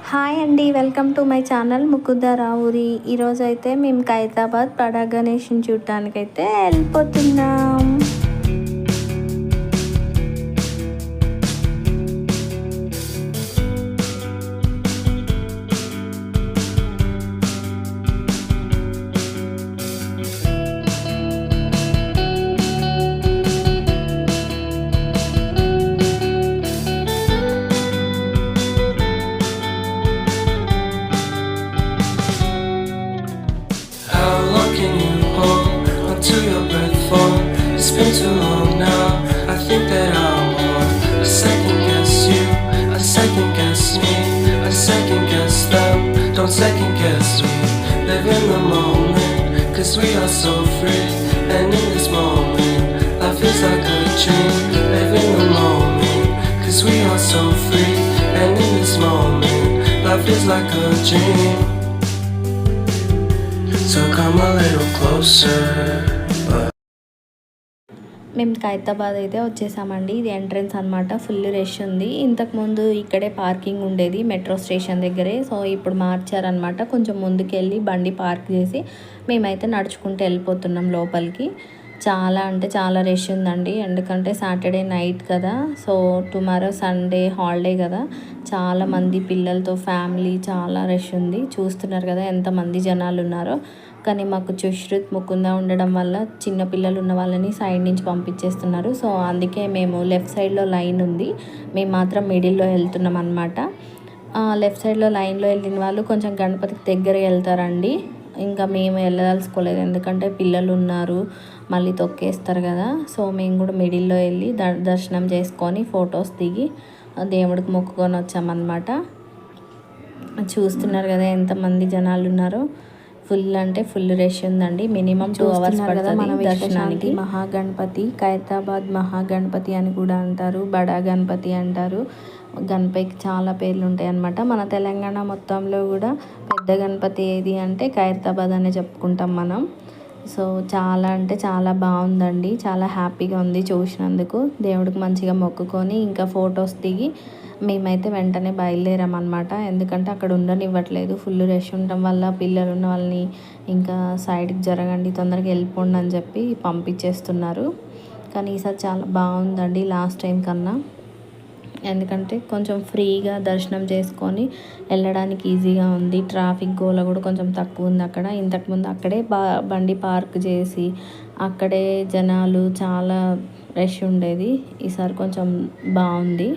Hi అండి, welcome to my channel Mukunda Ravuri. ఈరోజైతే మేము ఖైరతాబాద్ బడా గణేష్ని చూడటానికైతే వెళ్ళిపోతున్నాం. To your breath for it's been too long now. I think that I want a second guess you, a second guess me, a second guess them. Don't second guess me. Live in the moment, cause we are so free. And in this moment, life is like a dream. Live in the moment, cause we are so free. And in this moment, life is like a dream. So come a little closer. మేము ఖైరతాబాద్ అయితే వచ్చేసామండి. ఇది entrance అనమాట. Full rush ఉంది. ఇంతకుముందు ఇక్కడే parking ఉండేది metro station దగ్గరే. సో ఇప్పుడు మార్చారనమాట. కొంచెం ముందుకెళ్ళి బండి పార్క్ చేసి మేమైతే నడుచుకుంటూ వెళ్ళిపోతున్నాం లోపలికి. చాలా అంటే చాలా రష్ ఉందండి. ఎందుకంటే సాటర్డే నైట్ కదా, సో టుమారో సండే హాలిడే కదా. చాలామంది పిల్లలతో ఫ్యామిలీ చాలా రష్ ఉంది. చూస్తున్నారు కదా ఎంతమంది జనాలు ఉన్నారో. కానీ మాకు సుశ్రుత్ ముకుంద ఉండడం వల్ల చిన్నపిల్లలు ఉన్న వాళ్ళని సైడ్ నుంచి పంపించేస్తున్నారు. సో అందుకే మేము లెఫ్ట్ సైడ్లో లైన్ ఉంది, మేము మాత్రం మిడిల్లో వెళ్తున్నాం అనమాట. లెఫ్ట్ సైడ్లో లైన్లో వెళ్ళిన వాళ్ళు కొంచెం గణపతికి దగ్గర వెళ్తారండి. ఇంకా మేము వెళ్ళదలుచుకోలేదు, ఎందుకంటే పిల్లలు ఉన్నారు, మళ్ళీ తొక్కేస్తారు కదా. సో మేము కూడా మిడిల్లో వెళ్ళి దర్శనం చేసుకొని ఫొటోస్ దిగి దేవుడికి మొక్కుకొని వచ్చామన్నమాట. చూస్తున్నారు కదా ఎంతమంది జనాలు ఉన్నారో. ఫుల్ అంటే ఫుల్ రష్ ఉందండి. మినిమం 2 hours పడుతుంది దర్శనానికి. మహాగణపతి, ఖైరతాబాద్ మహాగణపతి అని కూడా అంటారు, బడా గణపతి అంటారు. గణపతికి చాలా పేర్లు ఉంటాయి అన్నమాట. మన తెలంగాణ మొత్తంలో కూడా పెద్ద గణపతి ఏది అంటే ఖైరతాబాద్ అనే చెప్పుకుంటాం మనం. సో చాలా అంటే చాలా బాగుందండి. చాలా హ్యాపీగా ఉంది చూసినందుకు. దేవుడికి మంచిగా మొక్కుకొని ఇంకా ఫొటోస్ దిగి మేమైతే వెంటనే బయలుదేరామన్నమాట. ఎందుకంటే అక్కడ ఉండనివ్వట్లేదు, ఫుల్ రష్ ఉండటం వల్ల పిల్లలు ఉన్న వాళ్ళని ఇంకా సైడ్కి జరగండి, తొందరగా వెళ్ళిపోండి అని చెప్పి పంపించేస్తున్నారు. కానీ ఈసారి చాలా బాగుందండి లాస్ట్ టైం కన్నా. ఎందుకంటే కొంచెం ఫ్రీగా దర్శనం చేసుకొని వెళ్ళడానికి ఈజీగా ఉంది. ట్రాఫిక్ గోల కూడా కొంచెం తక్కువ ఉంది అక్కడ. ఇంతకుముందు అక్కడే బండి పార్క్ చేసి అక్కడే జనాలు చాలా రష్ ఉండేది. ఈసారి కొంచెం బాగుంది.